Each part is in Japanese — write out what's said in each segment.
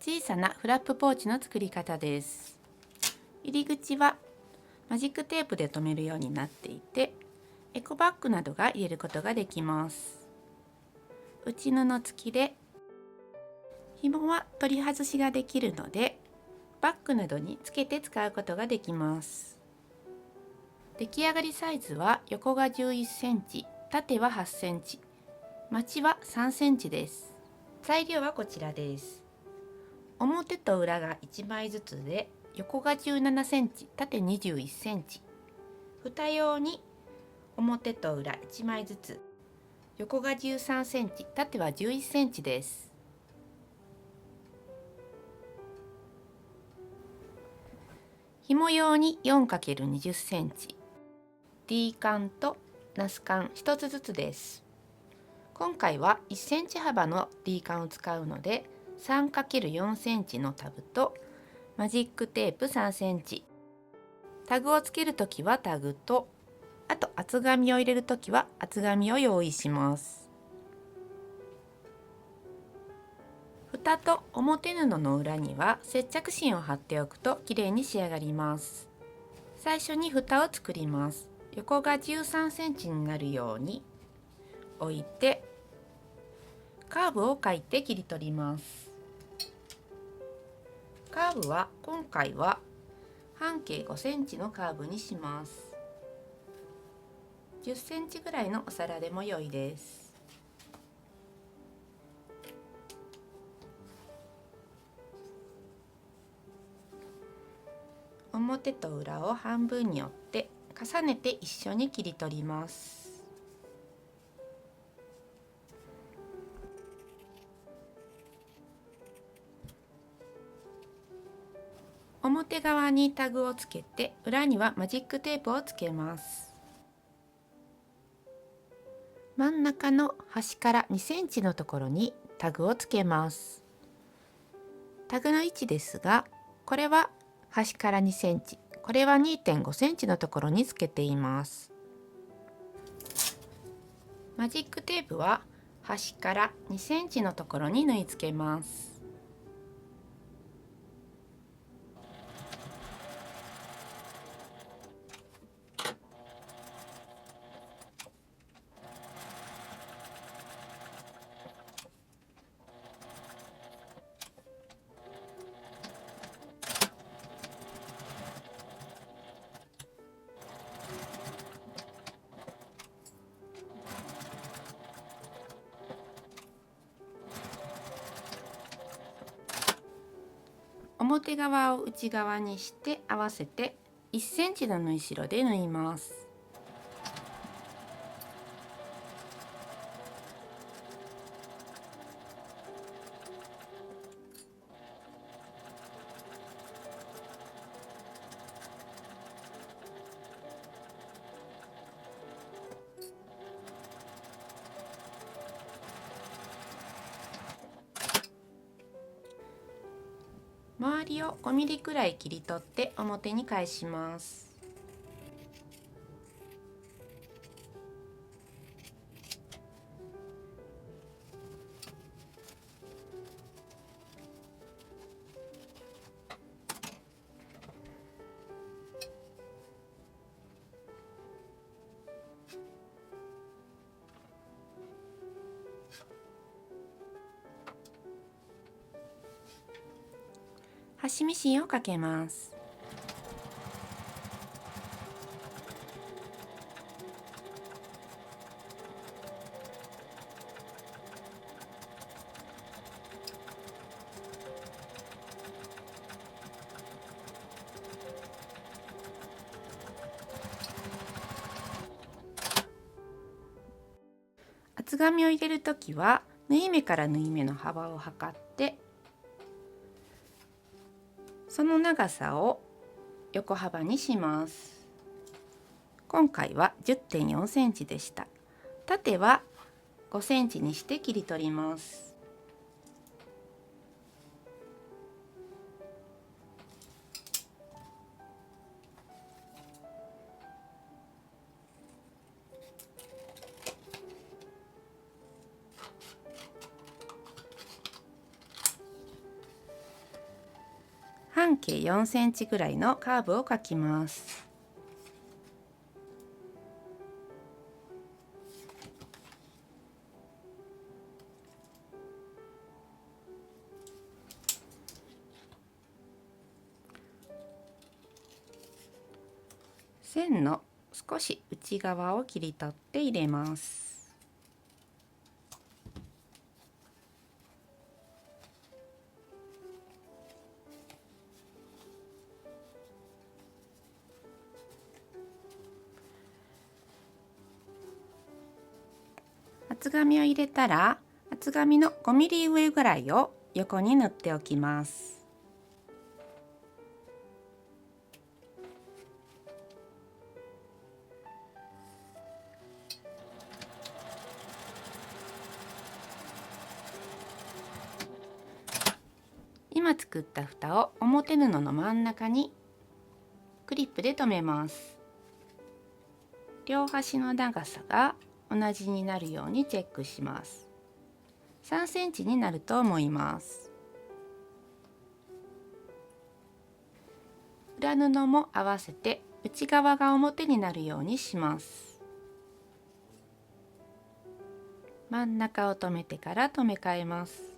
小さなフラップポーチの作り方です。入り口はマジックテープで留めるようになっていて、エコバッグなどが入れることができます。内布付きで紐は取り外しができるので、バッグなどにつけて使うことができます。出来上がりサイズは横が11センチ、縦は8センチ、まちは3センチです。材料はこちらです。表と裏が1枚ずつで、横が17センチ、縦21センチ。蓋用に表と裏1枚ずつ、横が13センチ、縦は11センチです。紐用に 4×20 センチ、D 缶とナス缶1つずつです。今回は1センチ幅の D 缶を使うので、3×4 センチのタブとマジックテープ3センチ。タグをつけるときはタグと、あと厚紙を入れるときは厚紙を用意します。蓋と表布の裏には接着芯を貼っておくときれいに仕上がります。最初に蓋を作ります。横が13センチになるように置いて、カーブを描いて切り取ります。カーブは今回は半径5センチのカーブにします。10センチぐらいのお皿でも良いです。表と裏を半分に折って重ねて一緒に切り取ります。表側にタグをつけて、裏にはマジックテープをつけます。真ん中の端から2センチのところにタグをつけます。タグの位置ですが、これは端から2センチ、これは 2.5 センチのところにつけています。マジックテープは端から2センチのところに縫い付けます。表側を内側にして合わせて1センチの縫い代で縫います。周りを5ミリくらい切り取って表に返します。端ミシンをかけます。厚紙を入れるときは縫い目から縫い目の幅を測って、その長さを横幅にします。今回は 10.4 センチでした。縦は5センチにして切り取ります。半径4センチぐらいのカーブを描きます。線の少し内側を切り取って入れます。厚紙を入れたら、厚紙の5ミリ上ぐらいを横に塗っておきます。今作った蓋を表布の真ん中にクリップで留めます。両端の長さが同じになるようにチェックします。3センチになると思います。裏布も合わせて内側が表になるようにします。真ん中を留めてから留め替えます。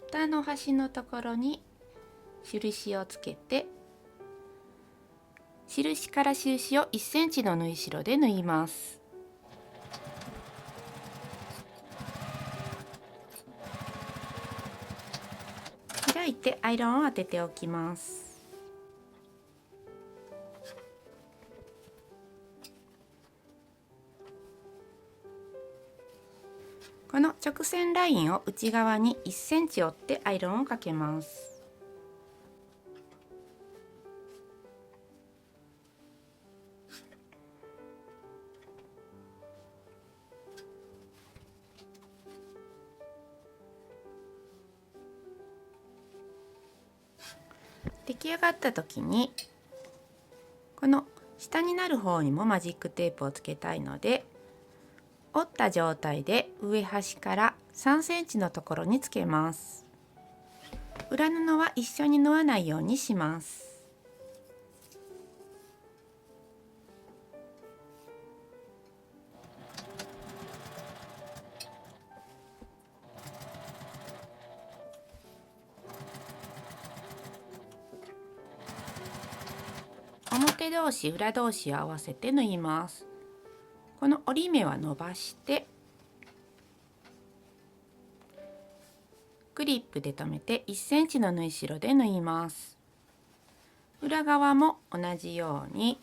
蓋の端のところに印をつけて、印から印を1センチの縫い代で縫います。開いてアイロンを当てておきます。この直線ラインを内側に1センチ折ってアイロンをかけます。出来上がった時にこの下になる方にもマジックテープをつけたいので、折った状態で上端から3センチのところにつけます。裏布は一緒に縫わないようにします。表同士裏同士を合わせて縫います。この折り目は伸ばしてクリップで留めて1センチの縫い代で縫います。裏側も同じように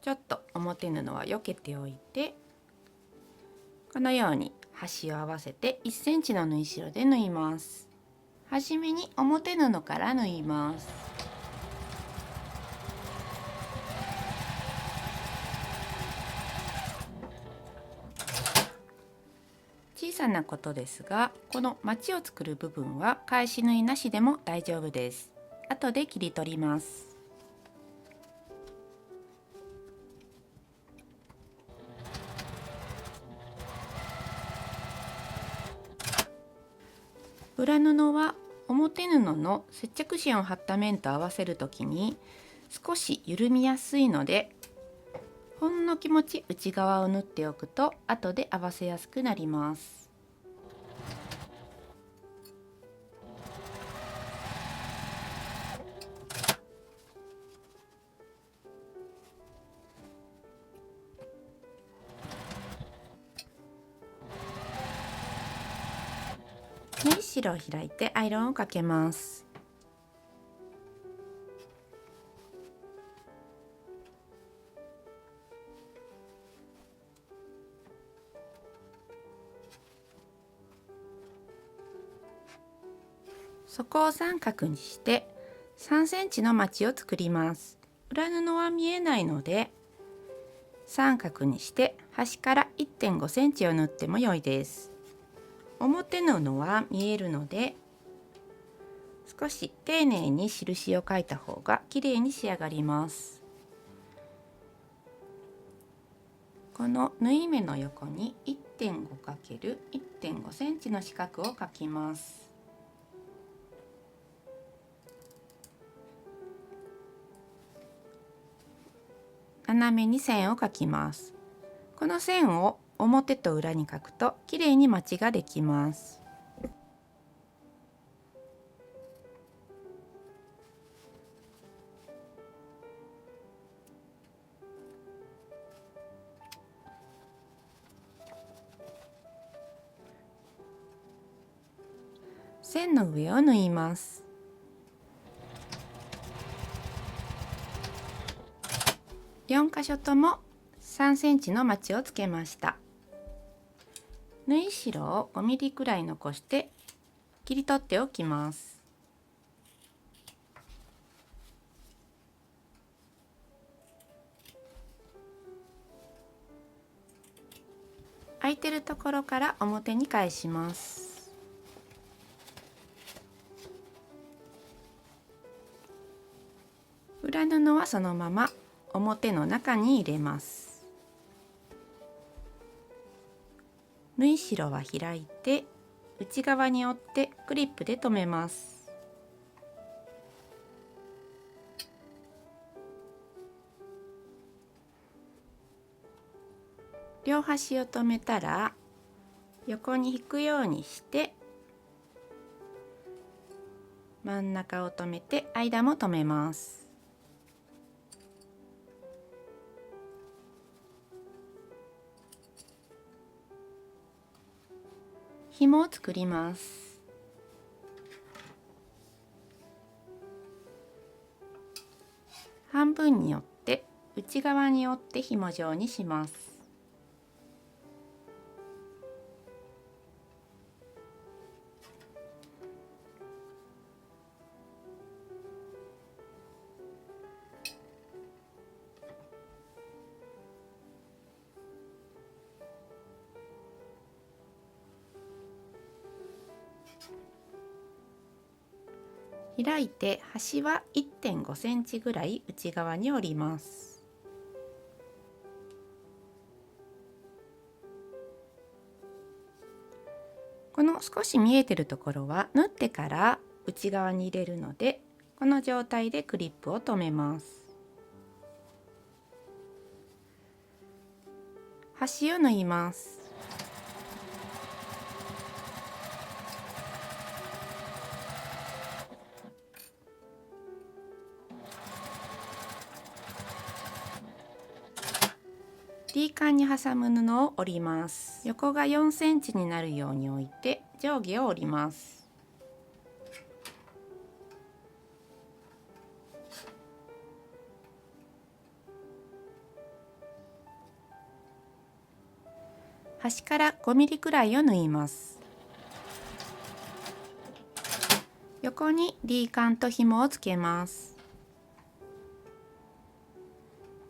ちょっと表布は避けておいて、このように端を合わせて1センチの縫い代で縫います。はじめに表布から縫います。小さなことですが、このまちを作る部分は返し縫いなしでも大丈夫です。後で切り取ります。裏布は表布の接着芯を貼った面と合わせるときに少し緩みやすいので、ほんの気持ち内側を縫っておくと後で合わせやすくなります。縫い代を開いてアイロンをかけます。底を三角にして3センチのまちを作ります。裏布は見えないので三角にして端から1.5センチを縫っても良いです。表布は見えるので少し丁寧に印を描いた方が綺麗に仕上がります。この縫い目の横に 1.5×1.5 センチの四角を描きます。斜めに線を描きます。この線を表と裏に描くときれいにマチができます。線の上を縫います。4箇所とも3センチのマチをつけました。縫い代を5ミリくらい残して切り取っておきます。空いてるところから表に返します。裏布はそのまま表の中に入れます。縫い代は開いて内側に折ってクリップで留めます。両端を留めたら横に引くようにして真ん中を留めて間も留めます。紐を作ります。半分に折って内側に折って紐状にします。開いて端は 1.5 センチぐらい内側に折ります。この少し見えてるところは縫ってから内側に入れるので、この状態でクリップを留めます。端を縫います。D カンに挟む布を折ります。横が4センチになるように置いて上下を折ります。端から5ミリくらいを縫います。横に D カンと紐をつけます。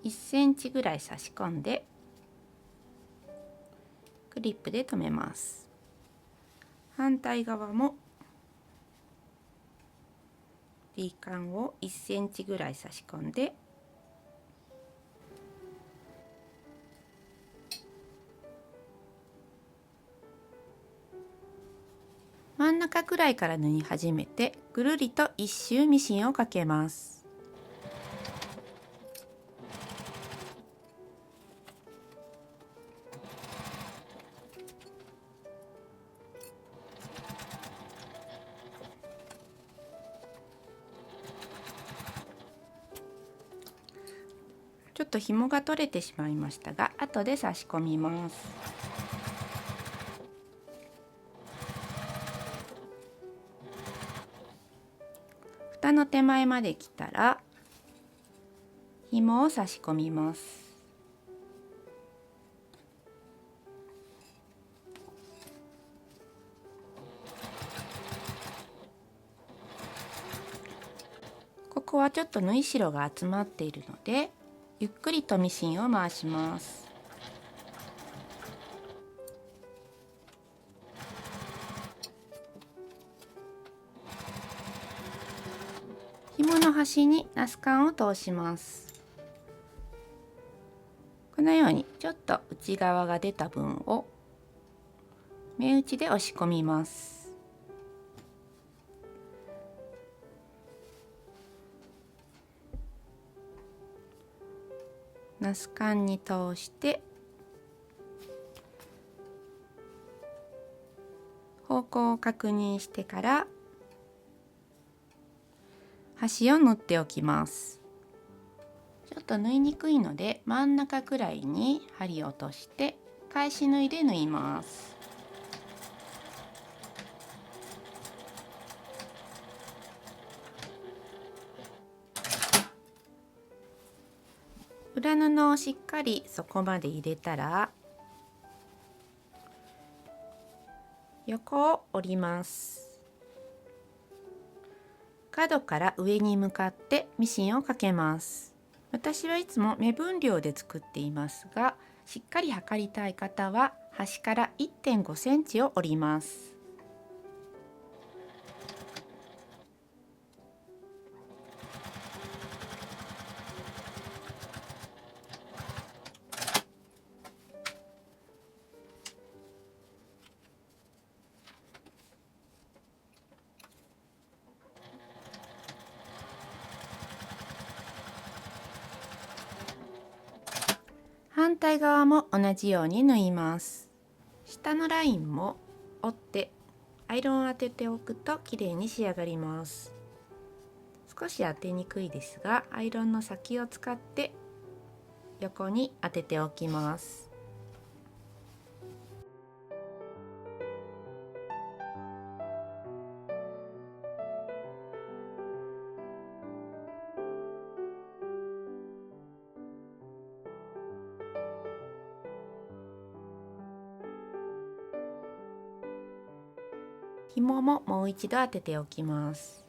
1センチぐらい差し込んでクリップで留めます。反対側も D カンを1センチぐらい差し込んで真ん中くらいから縫い始めてぐるりと1周ミシンをかけます。ちょっと紐が取れてしまいましたが、後で差し込みます。蓋の手前まで来たら紐を差し込みます。ここはちょっと縫い代が集まっているのでゆっくりとミシンを回します。紐の端にナスカンを通します。このようにちょっと内側が出た分を目打ちで押し込みます。ナス缶に通して方向を確認してから端を縫っておきます。ちょっと縫いにくいので真ん中くらいに針を落として返し縫いで縫います。裏布をしっかり底まで入れたら横を折ります。角から上に向かってミシンをかけます。私はいつも目分量で作っていますが、しっかり測りたい方は端から 1.5 センチを折ります。反対側も同じように縫います。下のラインも折ってアイロンを当てておくと綺麗に仕上がります。少し当てにくいですが、アイロンの先を使って横に当てておきます。紐ももう一度当てておきます。